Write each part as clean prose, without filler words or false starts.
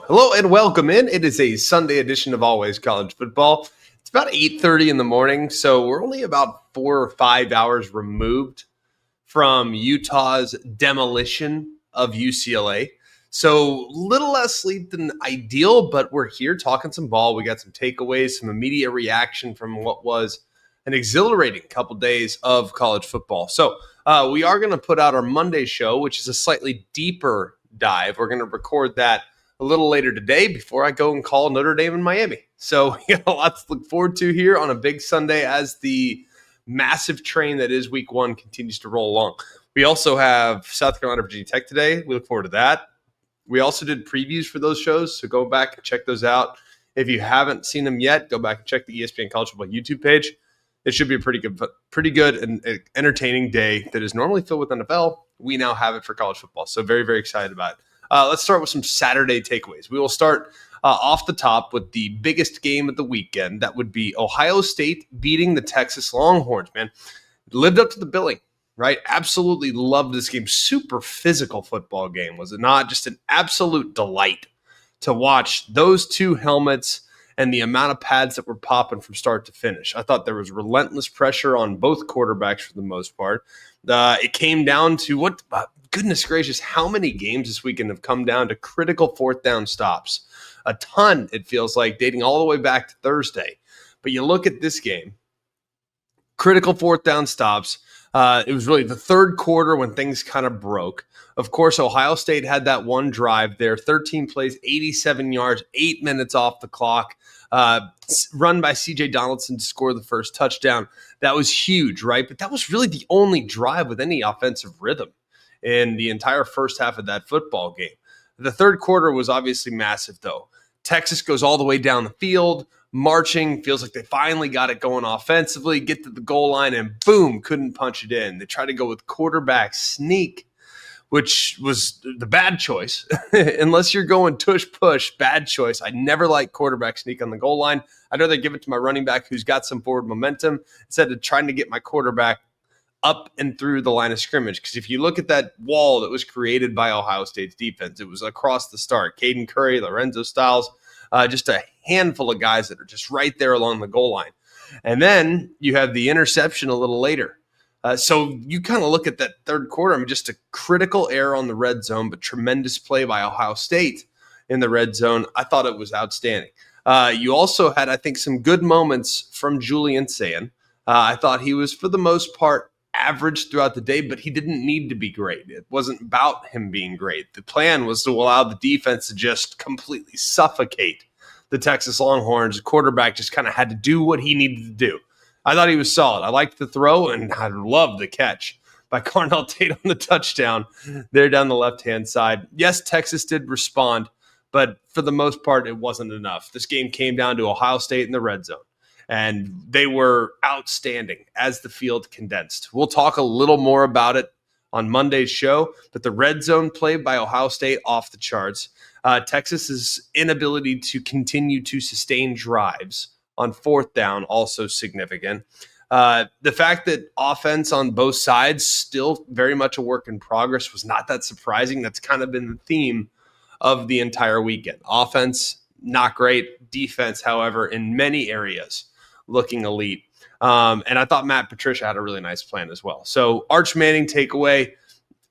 Hello and welcome in. It is a Sunday edition of Always College Football. It's about 8:30 in the morning, so we're only about 4 or 5 hours removed from Utah's demolition of UCLA. So little less sleep than ideal, but we're here talking some ball. We got some takeaways, some immediate reaction from what was an exhilarating couple days of college football. So we are going to put out our Monday show, which is a slightly deeper dive. We're going to record that a little later today before I go and call Notre Dame in Miami. So we got a lot to look forward to here on a big Sunday as the massive train that is week one continues to roll along. We also have South Carolina, Virginia Tech today. We look forward to that. We also did previews for those shows, so go back and check those out. If you haven't seen them yet, go back and check the ESPN College Football YouTube page. It should be a pretty good and entertaining day that is normally filled with NFL. We now have it for college football, so very, very excited about it. Let's start with some Saturday takeaways. We will start off the top with the biggest game of the weekend. That would be Ohio State beating the Texas Longhorns, man. Lived up to the billing, right? Absolutely loved this game. Super physical football game, was it not? Just an absolute delight to watch those two helmets and the amount of pads that were popping from start to finish. I thought there was relentless pressure on both quarterbacks for the most part. It came down to goodness gracious, how many games this weekend have come down to critical fourth down stops? A ton, it feels like, dating all the way back to Thursday. But you look at this game, critical fourth down stops. It was really the third quarter when things kind of broke. Of course, Ohio State had that one drive there, 13 plays, 87 yards, 8 minutes off the clock, run by C.J. Donaldson to score the first touchdown. That was huge, right? But that was really the only drive with any offensive rhythm in the entire first half of that football game. The third quarter was obviously massive, though. Texas goes all the way down the field, marching, feels like they finally got it going offensively, get to the goal line, and boom, couldn't punch it in. They tried to go with quarterback sneak, which was the bad choice. Unless you're going tush-push, bad choice. I never like quarterback sneak on the goal line. I'd rather give it to my running back who's got some forward momentum instead of trying to get my quarterback up and through the line of scrimmage. Because if you look at that wall that was created by Ohio State's defense, it was across the start. Caden Curry, Lorenzo Styles, just a handful of guys that are just right there along the goal line. And then you have the interception a little later. So you kind of look at that third quarter, I mean, just a critical error on the red zone, but tremendous play by Ohio State in the red zone. I thought it was outstanding. You also had, I think, some good moments from Julian Sayin. I thought he was, for the most part, average throughout the day, but he didn't need to be great. It wasn't about him being great. The plan was to allow the defense to just completely suffocate the Texas Longhorns. The quarterback just kind of had to do what he needed to do. I thought he was solid. I liked the throw, and I loved the catch by Carnell Tate on the touchdown there down the left-hand side. Yes, Texas did respond, but for the most part, it wasn't enough. This game came down to Ohio State in the red zone, and they were outstanding as the field condensed. We'll talk a little more about it on Monday's show, but the red zone play by Ohio State off the charts. Texas's inability to continue to sustain drives on fourth down also significant. The fact that offense on both sides still very much a work in progress was not that surprising. That's kind of been the theme of the entire weekend. Offense, not great. Defense, however, in many areas, looking elite. And I thought Matt Patricia had a really nice plan as well. So Arch Manning takeaway,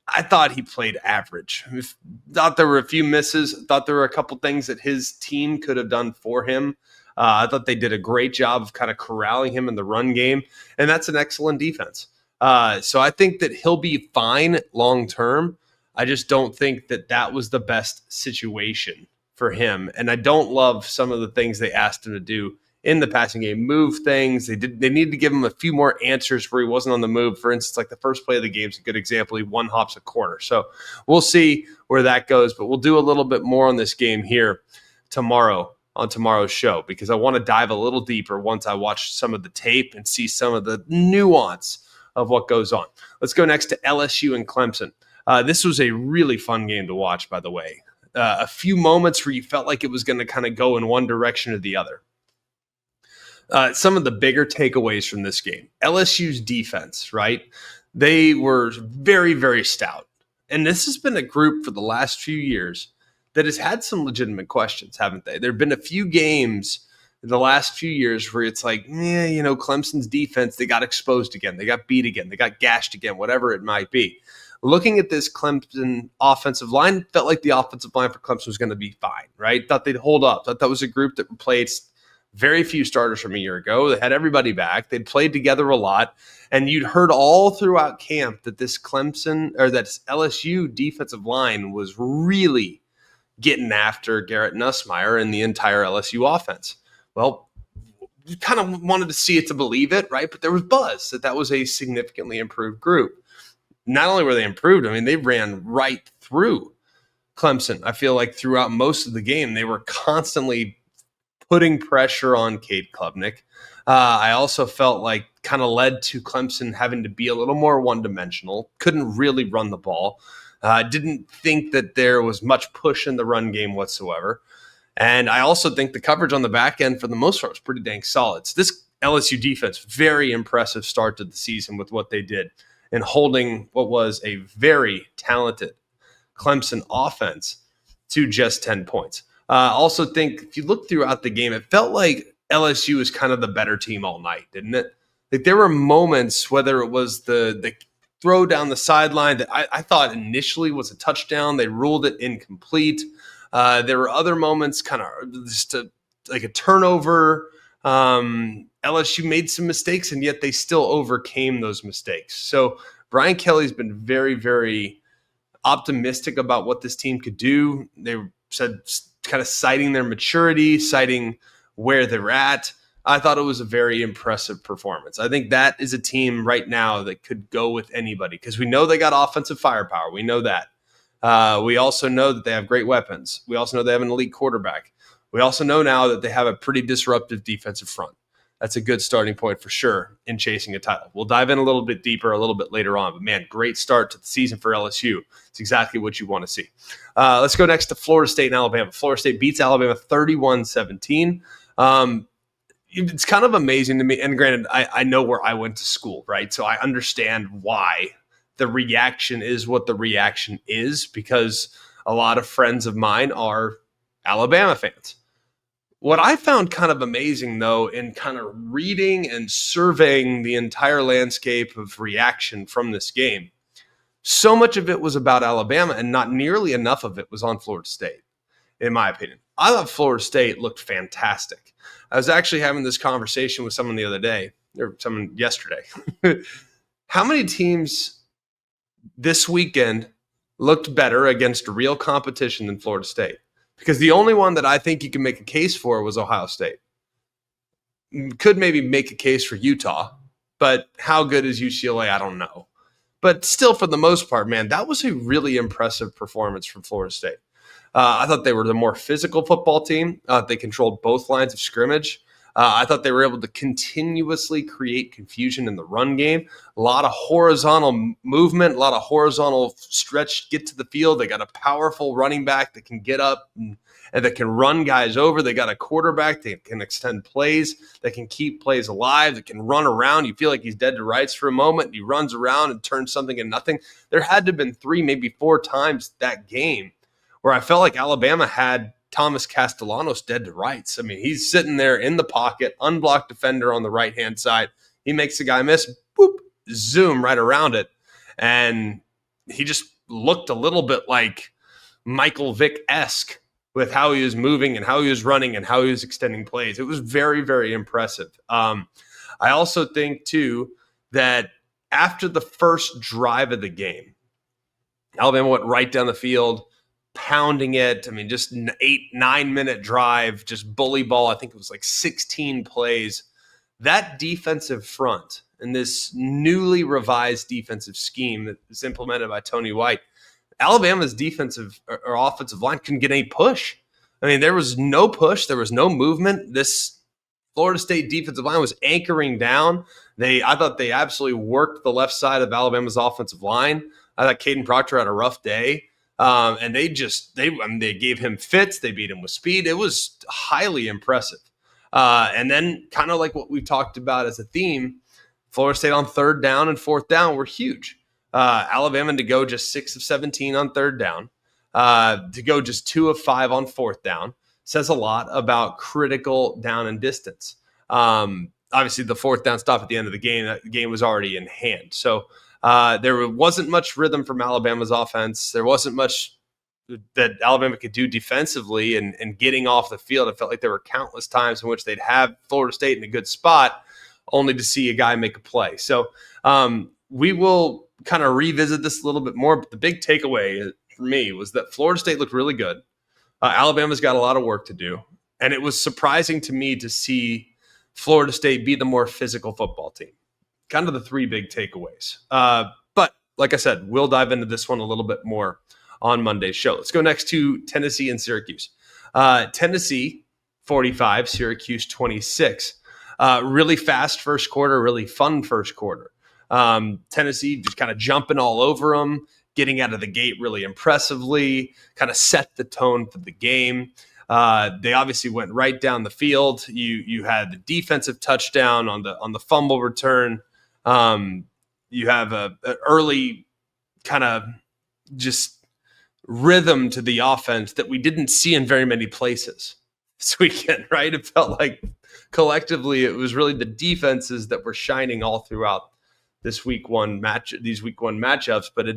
I thought he played average. Thought there were a few misses. Thought there were a couple things that his team could have done for him. I thought they did a great job of kind of corralling him in the run game, and that's an excellent defense. So I think that he'll be fine long term. I just don't think that that was the best situation for him, and I don't love some of the things they asked him to do in the passing game, move things. They needed to give him a few more answers where he wasn't on the move. For instance, like the first play of the game is a good example. He one hops a corner. So we'll see where that goes, but we'll do a little bit more on this game here tomorrow on tomorrow's show, because I want to dive a little deeper once I watch some of the tape and see some of the nuance of what goes on. Let's go next to LSU and Clemson. This was a really fun game to watch, by the way. A few moments where you felt like it was going to kind of go in one direction or the other. Some of the bigger takeaways from this game. LSU's defense, right? They were very, very stout. And this has been a group for the last few years that has had some legitimate questions, haven't they? There have been a few games in the last few years where it's like, Clemson's defense, they got exposed again. They got beat again. They got gashed again, whatever it might be. Looking at this Clemson offensive line, felt like the offensive line for Clemson was going to be fine, right? Thought they'd hold up. Thought that was a group that replaced very few starters from a year ago. They had everybody back. They'd played together a lot. And you'd heard all throughout camp that this that LSU defensive line was really getting after Garrett Nussmeier and the entire LSU offense. Well, you kind of wanted to see it to believe it, right? But there was buzz that was a significantly improved group. Not only were they improved, they ran right through Clemson. I feel like throughout most of the game, they were constantly putting pressure on Cade Klubnik. I also felt like kind of led to Clemson having to be a little more one-dimensional, couldn't really run the ball. Didn't think that there was much push in the run game whatsoever. And I also think the coverage on the back end for the most part was pretty dang solid. So this LSU defense, very impressive start to the season with what they did in holding what was a very talented Clemson offense to just 10 points. Also think if you look throughout the game, it felt like LSU was kind of the better team all night, didn't it? Like there were moments, whether it was the throw down the sideline that I thought initially was a touchdown. They ruled it incomplete. There were other moments, kind of just like a turnover. LSU made some mistakes, and yet they still overcame those mistakes. So Brian Kelly's been very, very optimistic about what this team could do. They said kind of citing their maturity, citing where they're at. I thought it was a very impressive performance. I think that is a team right now that could go with anybody because we know they got offensive firepower. We know that. We also know that they have great weapons. We also know they have an elite quarterback. We also know now that they have a pretty disruptive defensive front. That's a good starting point for sure in chasing a title. We'll dive in a little bit deeper a little bit later on. But, man, great start to the season for LSU. It's exactly what you want to see. Let's go next to Florida State and Alabama. Florida State beats Alabama 31-17. It's kind of amazing to me. And granted, I know where I went to school, right? So I understand why the reaction is what the reaction is because a lot of friends of mine are Alabama fans. What I found kind of amazing, though, in kind of reading and surveying the entire landscape of reaction from this game, so much of it was about Alabama and not nearly enough of it was on Florida State, in my opinion. I thought Florida State looked fantastic. I was actually having this conversation with someone the other day, or someone yesterday. How many teams this weekend looked better against real competition than Florida State? Because the only one that I think you can make a case for was Ohio State. Could maybe make a case for Utah, but how good is UCLA? I don't know. But still, for the most part, man, that was a really impressive performance from Florida State. I thought they were the more physical football team. They controlled both lines of scrimmage. I thought they were able to continuously create confusion in the run game. A lot of horizontal movement, a lot of horizontal stretch, get to the field. They got a powerful running back that can get up and that can run guys over. They got a quarterback that can extend plays, that can keep plays alive, that can run around. You feel like he's dead to rights for a moment. And he runs around and turns something into nothing. There had to have been 3, maybe 4 times that game where I felt like Alabama had Thomas Castellanos dead to rights. I mean, he's sitting there in the pocket, unblocked defender on the right-hand side. He makes the guy miss, boop, zoom right around it. And he just looked a little bit like Michael Vick-esque with how he was moving and how he was running and how he was extending plays. It was very, very impressive. I also think, too, that after the first drive of the game, Alabama went right down the field, pounding it. I mean, just an 8-9 minute drive, just bully ball. I think it was like 16 plays. That defensive front and this newly revised defensive scheme that is implemented by Tony White, Alabama's defensive or offensive line couldn't get any push. I mean, there was no push. There was no movement. This Florida State defensive line was anchoring down. I thought they absolutely worked the left side of Alabama's offensive line. I thought Caden Proctor had a rough day. And they gave him fits. They beat him with speed. It was highly impressive. And then kind of like what we've talked about as a theme, Florida State on 3rd down and 4th down were huge. Alabama to go just 6 of 17 on 3rd down. To go just 2 of 5 on fourth down says a lot about critical down and distance. Obviously, the fourth down stop at the end of the game, that game was already in hand. So there wasn't much rhythm from Alabama's offense. There wasn't much that Alabama could do defensively and getting off the field. It felt like there were countless times in which they'd have Florida State in a good spot only to see a guy make a play. So we will kind of revisit this a little bit more. But the big takeaway for me was that Florida State looked really good. Alabama's got a lot of work to do. And it was surprising to me to see Florida State be the more physical football team. Kind of the 3 big takeaways. But like I said, we'll dive into this one a little bit more on Monday's show. Let's go next to Tennessee and Syracuse. Tennessee 45, Syracuse 26. Really fast first quarter, really fun first quarter. Tennessee just kind of jumping all over them, getting out of the gate really impressively, kind of set the tone for the game. They obviously went right down the field. You had the defensive touchdown on the fumble return. You have an early kind of just rhythm to the offense that we didn't see in very many places this weekend, right? It felt like collectively it was really the defenses that were shining all throughout these week one matchups, but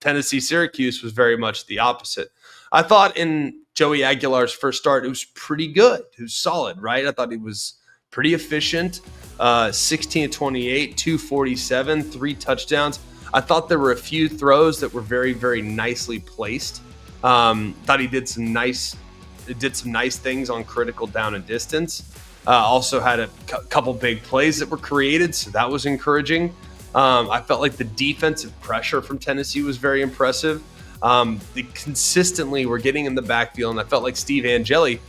Tennessee Syracuse was very much the opposite. I thought in Joey Aguilar's first start, it was pretty good. It was solid, right? I thought he was pretty efficient. 16-28, 247, 3 touchdowns. I thought there were a few throws that were very, very nicely placed. Thought he did some nice things on critical down and distance. Also had a couple big plays that were created, so that was encouraging. I felt like the defensive pressure from Tennessee was very impressive. They consistently were getting in the backfield, and I felt like Steve Angeli,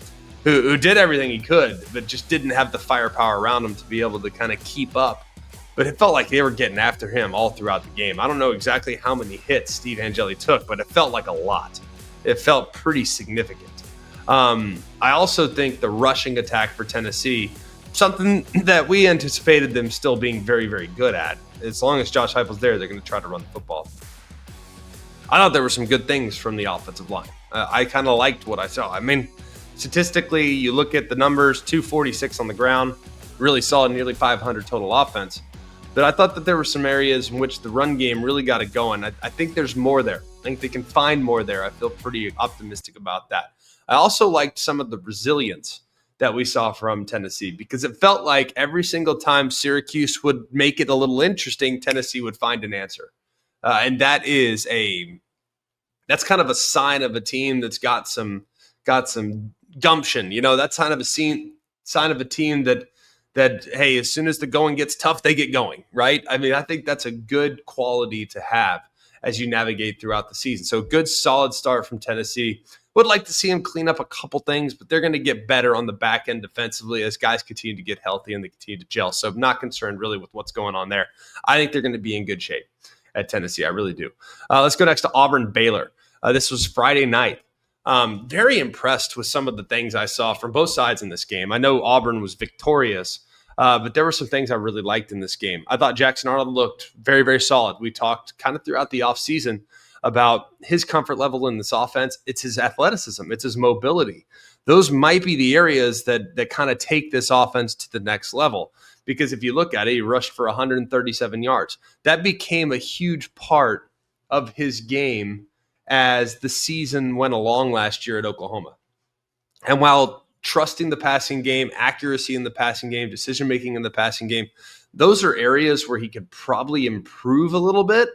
who did everything he could, but just didn't have the firepower around him to be able to kind of keep up. But it felt like they were getting after him all throughout the game. I don't know exactly how many hits Steve Angeli took, but it felt like a lot. It felt pretty significant. I also think the rushing attack for Tennessee, something that we anticipated them still being very, very good at. As long as Josh Heupel's there, they're going to try to run the football. I thought there were some good things from the offensive line. I kind of liked what I saw. I mean, statistically, you look at the numbers, 246 on the ground, really solid, nearly 500 total offense. But I thought that there were some areas in which the run game really got it going. I think there's more there. I think they can find more there. I feel pretty optimistic about that. I also liked some of the resilience that we saw from Tennessee because it felt like every single time Syracuse would make it a little interesting, Tennessee would find an answer. And that's kind of a sign of a team that's got some gumption. You know, that's kind of a sign of a team that, hey, as soon as the going gets tough, they get going, right? I mean, I think that's a good quality to have as you navigate throughout the season. So good, solid start from Tennessee. Would like to see them clean up a couple things, but they're going to get better on the back end defensively as guys continue to get healthy and they continue to gel. So I'm not concerned really with what's going on there. I think they're going to be in good shape at Tennessee. I really do. Let's go next to Auburn Baylor. This was Friday night. Very impressed with some of the things I saw from both sides in this game. I know Auburn was victorious, but there were some things I really liked in this game. I thought Jackson Arnold looked very, very solid. We talked kind of throughout the offseason about his comfort level in this offense. It's his athleticism. It's his mobility. Those might be the areas that kind of take this offense to the next level. Because if you look at it, he rushed for 137 yards. That became a huge part of his game as the season went along last year at Oklahoma. And while trusting the passing game, accuracy in the passing game, decision-making in the passing game, those are areas where he could probably improve a little bit.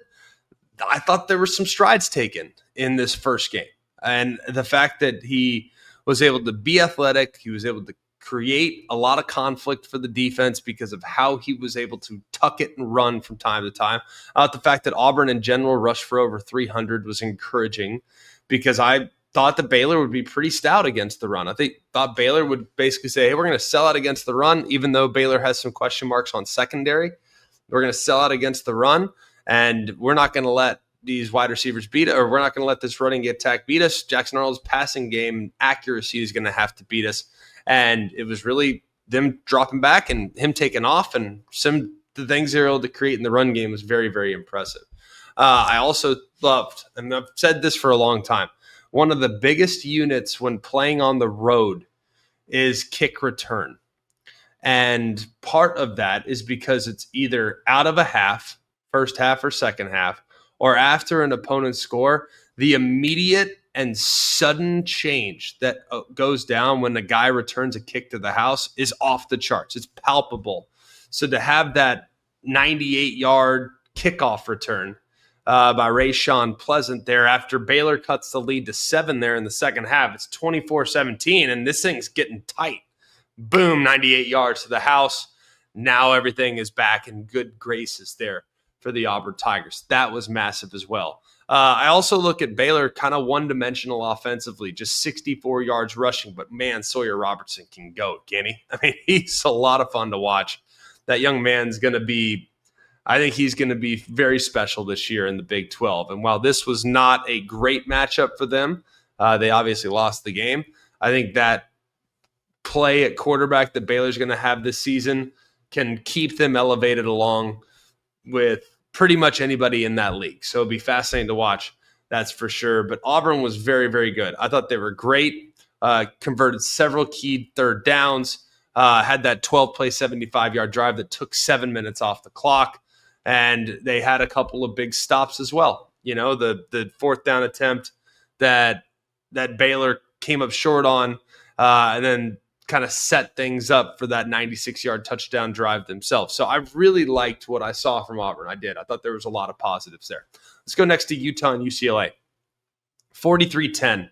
I thought there were some strides taken in this first game. And the fact that he was able to be athletic, he was able to create a lot of conflict for the defense because of how he was able to tuck it and run from time to time. The fact that Auburn in general rushed for over 300 was encouraging because I thought that Baylor would be pretty stout against the run. Thought Baylor would basically say, hey, we're going to sell out against the run, even though Baylor has some question marks on secondary. We're going to sell out against the run. And we're not going to let these wide receivers beat us, or we're not going to let this running attack beat us. Jackson Arnold's passing game accuracy is going to have to beat us. And it was really them dropping back and him taking off, and the things they were able to create in the run game was very, very impressive. I also loved, and I've said this for a long time, one of the biggest units when playing on the road is kick return. And part of that is because it's either out of a half, first half or second half, or after an opponent's score, the immediate and sudden change that goes down when the guy returns a kick to the house is off the charts. It's palpable. So to have that 98-yard kickoff return by Rayshawn Pleasant there after Baylor cuts the lead to 7 there in the second half, it's 24-17, and this thing's getting tight. Boom, 98 yards to the house. Now everything is back in good graces there for the Auburn Tigers. That was massive as well. I also look at Baylor kind of one-dimensional offensively, just 64 yards rushing. But, man, Sawyer Robertson can go, can he? I mean, he's a lot of fun to watch. That young man's going to be – I think he's going to be very special this year in the Big 12. And while this was not a great matchup for them, they obviously lost the game. I think that play at quarterback that Baylor's going to have this season can keep them elevated along with pretty much anybody in that league. So it'll be fascinating to watch, that's for sure. But Auburn was very, very good. I thought they were great, converted several key third downs, had that 12-play, 75-yard drive that took 7 minutes off the clock, and they had a couple of big stops as well. You know, the fourth down attempt that Baylor came up short on, and then kind of set things up for that 96-yard touchdown drive themselves. So I really liked what I saw from Auburn. I did. I thought there was a lot of positives there. Let's go next to Utah and UCLA. 43-10.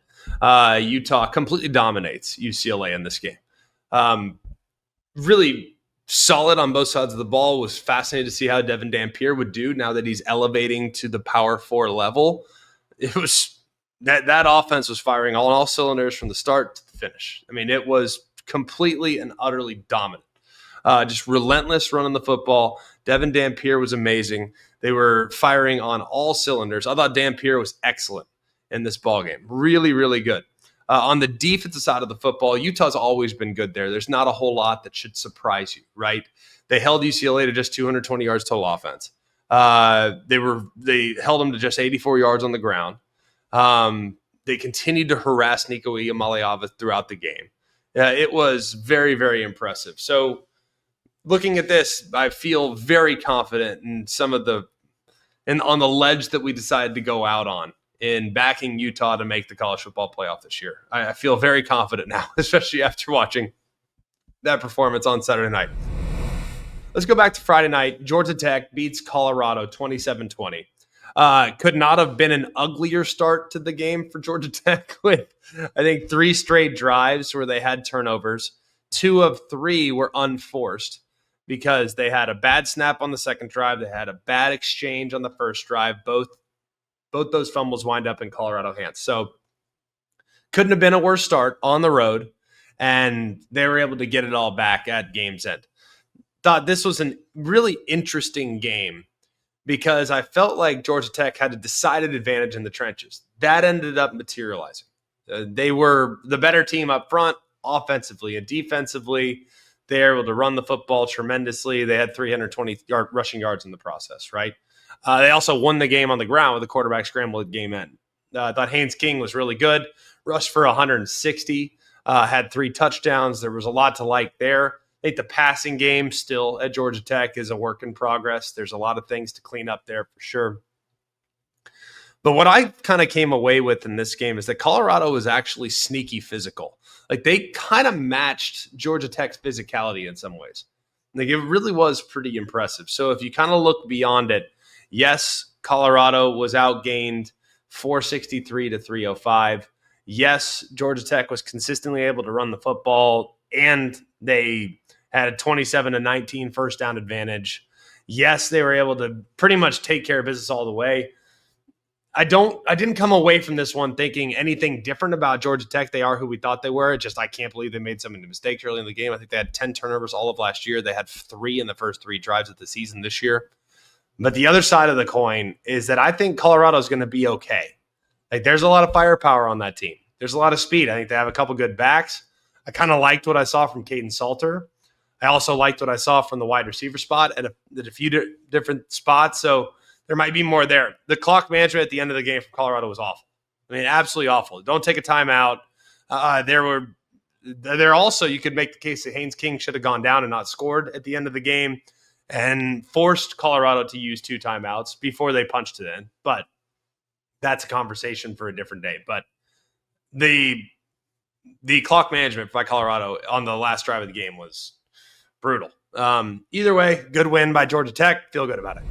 Utah completely dominates UCLA in this game. Really solid on both sides of the ball. Was fascinated to see how Devin Dampier would do now that he's elevating to the Power 4 level. It was that offense was firing on all cylinders from the start to the finish. I mean, it was completely and utterly dominant. Just relentless running the football. Devin Dampier was amazing. They were firing on all cylinders. I thought Dampier was excellent in this ballgame. Really, really good. On the defensive side of the football, Utah's always been good there. There's not a whole lot that should surprise you, right? They held UCLA to just 220 yards total offense. They held them to just 84 yards on the ground. They continued to harass Nico Iamaleava throughout the game. It was very, very impressive. So looking at this, I feel very confident in on the ledge that we decided to go out on in backing Utah to make the college football playoff this year. I feel very confident now, especially after watching that performance on Saturday night. Let's go back to Friday night. Georgia Tech beats Colorado 27-20. Could not have been an uglier start to the game for Georgia Tech with, I think, 3 straight drives where they had turnovers. 2 of 3 were unforced because they had a bad snap on the second drive. They had a bad exchange on the first drive. Both those fumbles wind up in Colorado hands. So couldn't have been a worse start on the road, and they were able to get it all back at game's end. Thought this was a really interesting game because I felt like Georgia Tech had a decided advantage in the trenches. That ended up materializing. They were the better team up front, offensively and defensively. They were able to run the football tremendously. They had 320 rushing yards in the process, right? They also won the game on the ground with a quarterback scramble at game end. I thought Haynes King was really good. Rushed for 160, had 3 touchdowns. There was a lot to like there. I think the passing game still at Georgia Tech is a work in progress. There's a lot of things to clean up there for sure. But what I kind of came away with in this game is that Colorado was actually sneaky physical. Like they kind of matched Georgia Tech's physicality in some ways. Like it really was pretty impressive. So if you kind of look beyond it, yes, Colorado was outgained 463 to 305. Yes, Georgia Tech was consistently able to run the football, and they had a 27-19 first down advantage. Yes, they were able to pretty much take care of business all the way. I didn't come away from this one thinking anything different about Georgia Tech. They are who we thought they were. I can't believe they made so many mistakes early in the game. I think they had 10 turnovers all of last year. They had 3 in the first 3 drives of the season this year. But the other side of the coin is that I think Colorado is going to be okay. Like there's a lot of firepower on that team. There's a lot of speed. I think they have a couple good backs. I kind of liked what I saw from Caden Salter. I also liked what I saw from the wide receiver spot at a few different spots. So there might be more there. The clock management at the end of the game for Colorado was awful. I mean, absolutely awful. Don't take a timeout. There also, you could make the case that Haynes King should have gone down and not scored at the end of the game and forced Colorado to use 2 timeouts before they punched it in. But that's a conversation for a different day. But the clock management by Colorado on the last drive of the game was brutal. Either way, good win by Georgia Tech. Feel good about it.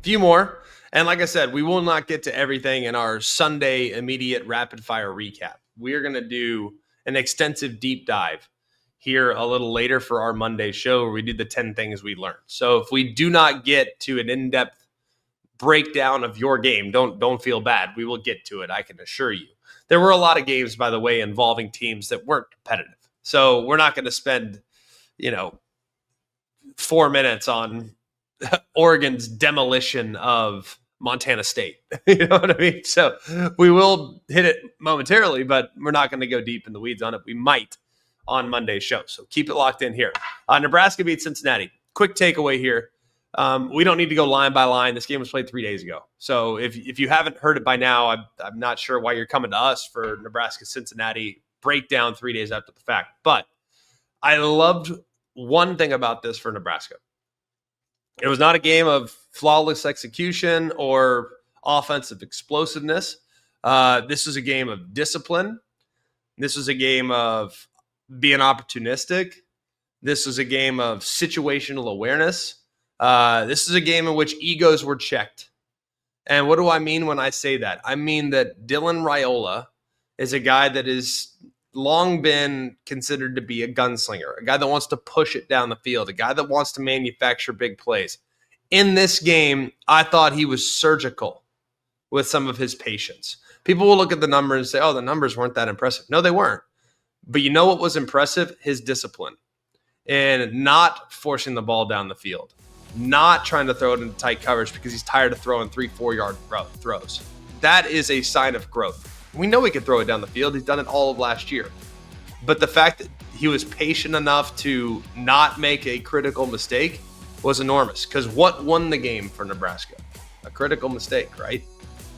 Few more. And like I said, we will not get to everything in our Sunday immediate rapid fire recap. We're going to do an extensive deep dive here a little later for our Monday show where we do the 10 things we learned. So if we do not get to an in-depth breakdown of your game, don't feel bad. We will get to it, I can assure you. There were a lot of games, by the way, involving teams that weren't competitive. So we're not going to spend, 4 minutes on Oregon's demolition of Montana State. You know what I mean? So we will hit it momentarily, but we're not going to go deep in the weeds on it. We might on Monday's show. So keep it locked in here. Nebraska beats Cincinnati. Quick takeaway here. We don't need to go line by line. This game was played 3 days ago. So if you haven't heard it by now, I'm not sure why you're coming to us for Nebraska-Cincinnati breakdown 3 days after the fact. But I loved one thing about this for Nebraska. It was not a game of flawless execution or offensive explosiveness. This was a game of discipline. This was a game of being opportunistic. This was a game of situational awareness. This is a game in which egos were checked. And what do I mean when I say that? I mean that Dylan Raiola is a guy that has long been considered to be a gunslinger, a guy that wants to push it down the field, a guy that wants to manufacture big plays. In this game, I thought he was surgical with some of his patience. People will look at the numbers and say, oh, the numbers weren't that impressive. No, they weren't. But you know what was impressive? His discipline and not forcing the ball down the field, not trying to throw it into tight coverage because he's tired of throwing 3-4 yard throws. That is a sign of growth. We know he could throw it down the field. He's done it all of last year. But the fact that he was patient enough to not make a critical mistake was enormous. Because what won the game for Nebraska? A critical mistake, right?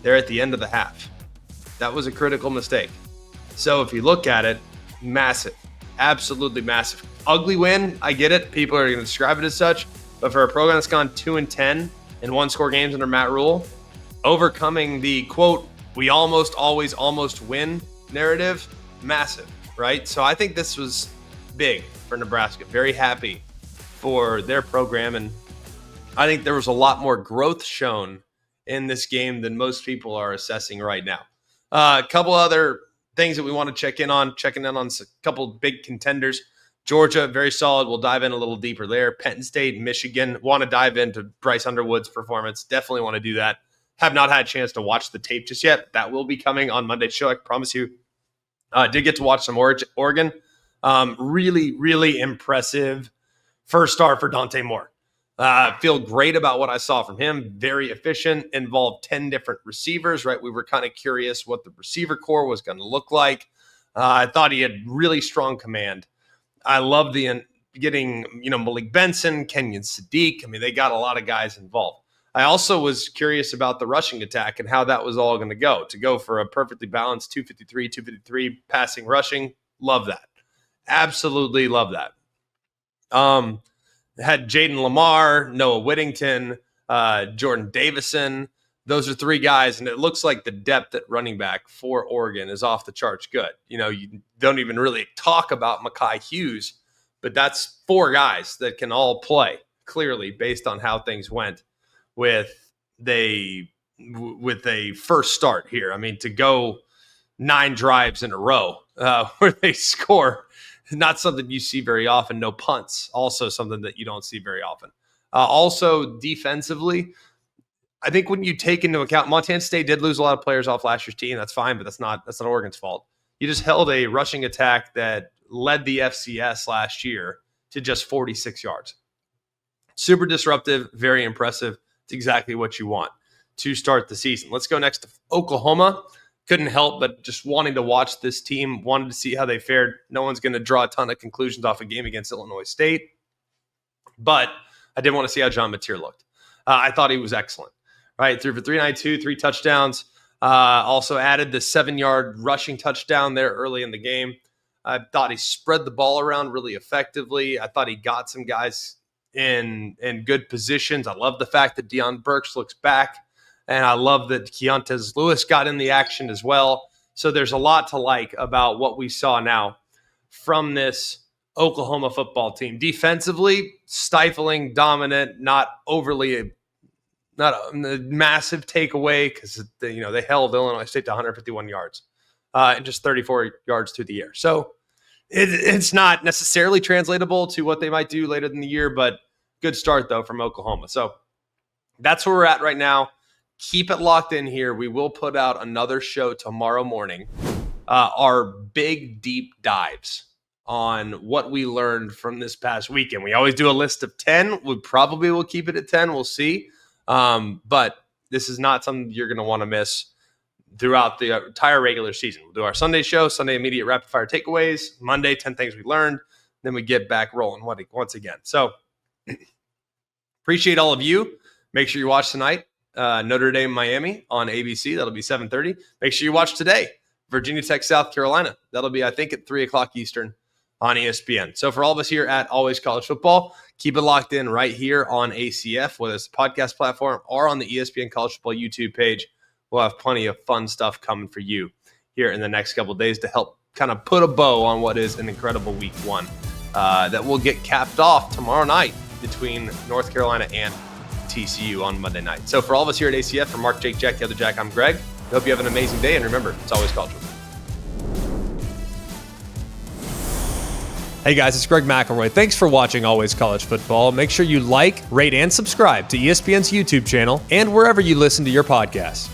There at the end of the half. That was a critical mistake. So if you look at it, massive. Absolutely massive. Ugly win, I get it. People are going to describe it as such. But for a program that's gone 2-10 in one-score games under Matt Rule, overcoming the, quote, we almost always almost win narrative, massive, right? So I think this was big for Nebraska. Very happy for their program. And I think there was a lot more growth shown in this game than most people are assessing right now. A couple other things that we want to checking in on a couple big contenders. Georgia, very solid. We'll dive in a little deeper there. Penn State, Michigan. Want to dive into Bryce Underwood's performance. Definitely want to do that. Have not had a chance to watch the tape just yet. That will be coming on Monday's show, I promise you. Did get to watch some Oregon. Really, really impressive first start for Dante Moore. Feel great about what I saw from him. Very efficient. Involved 10 different receivers, right? We were kind of curious what the receiver core was going to look like. I thought he had really strong command. I love getting, Malik Benson, Kenyon Sadiq. I mean, they got a lot of guys involved. I also was curious about the rushing attack and how that was all going to go. To go for a perfectly balanced 253 passing rushing. Love that. Absolutely love that. Had Jaden Lamar, Noah Whittington, Jordan Davison. Those are 3 guys, and it looks like the depth at running back for Oregon is off the charts good. You don't even really talk about Mekhi Hughes, but that's 4 guys that can all play, clearly, based on how things went with a first start here. I mean, to go 9 drives in a row where they score, not something you see very often. No punts, also something that you don't see very often. Also, defensively, I think when you take into account, Montana State did lose a lot of players off last year's team. That's fine, but that's not Oregon's fault. You just held a rushing attack that led the FCS last year to just 46 yards. Super disruptive, very impressive. It's exactly what you want to start the season. Let's go next to Oklahoma. Couldn't help but just wanting to watch this team, wanted to see how they fared. No one's going to draw a ton of conclusions off a game against Illinois State, but I did want to see how John Mateer looked. I thought he was excellent. Right, threw for 392, 3 touchdowns. Also added the 7-yard rushing touchdown there early in the game. I thought he spread the ball around really effectively. I thought he got some guys in good positions. I love the fact that Deion Burks looks back, and I love that Keontez Lewis got in the action as well. So there's a lot to like about what we saw now from this Oklahoma football team. Defensively, stifling, dominant, not a massive takeaway because they held Illinois State to 151 yards and just 34 yards through the air. So it's not necessarily translatable to what they might do later in the year, but good start though from Oklahoma. So that's where we're at right now. Keep it locked in here. We will put out another show tomorrow morning. Our big deep dives on what we learned from this past weekend. We always do a list of 10. We probably will keep it at 10. We'll see. But this is not something you're going to want to miss throughout the entire regular season. We'll do our Sunday show, Sunday immediate rapid fire takeaways, Monday, 10 things we learned. Then we get back rolling once again. So appreciate all of you. Make sure you watch tonight, Notre Dame, Miami on ABC. That'll be 7:30. Make sure you watch today, Virginia Tech, South Carolina. That'll be, I think, at 3:00 Eastern on ESPN. So for all of us here at Always College Football, keep it locked in right here on ACF, whether it's the podcast platform or on the ESPN College Football YouTube page. We'll have plenty of fun stuff coming for you here in the next couple of days to help kind of put a bow on what is an incredible week one that will get capped off tomorrow night between North Carolina and TCU on Monday night. So for all of us here at ACF, for Mark, Jake, Jack, the other Jack, I'm Greg. I hope you have an amazing day, and remember, it's always college football. Hey guys, it's Greg McElroy. Thanks for watching Always College Football. Make sure you like, rate, and subscribe to ESPN's YouTube channel and wherever you listen to your podcasts.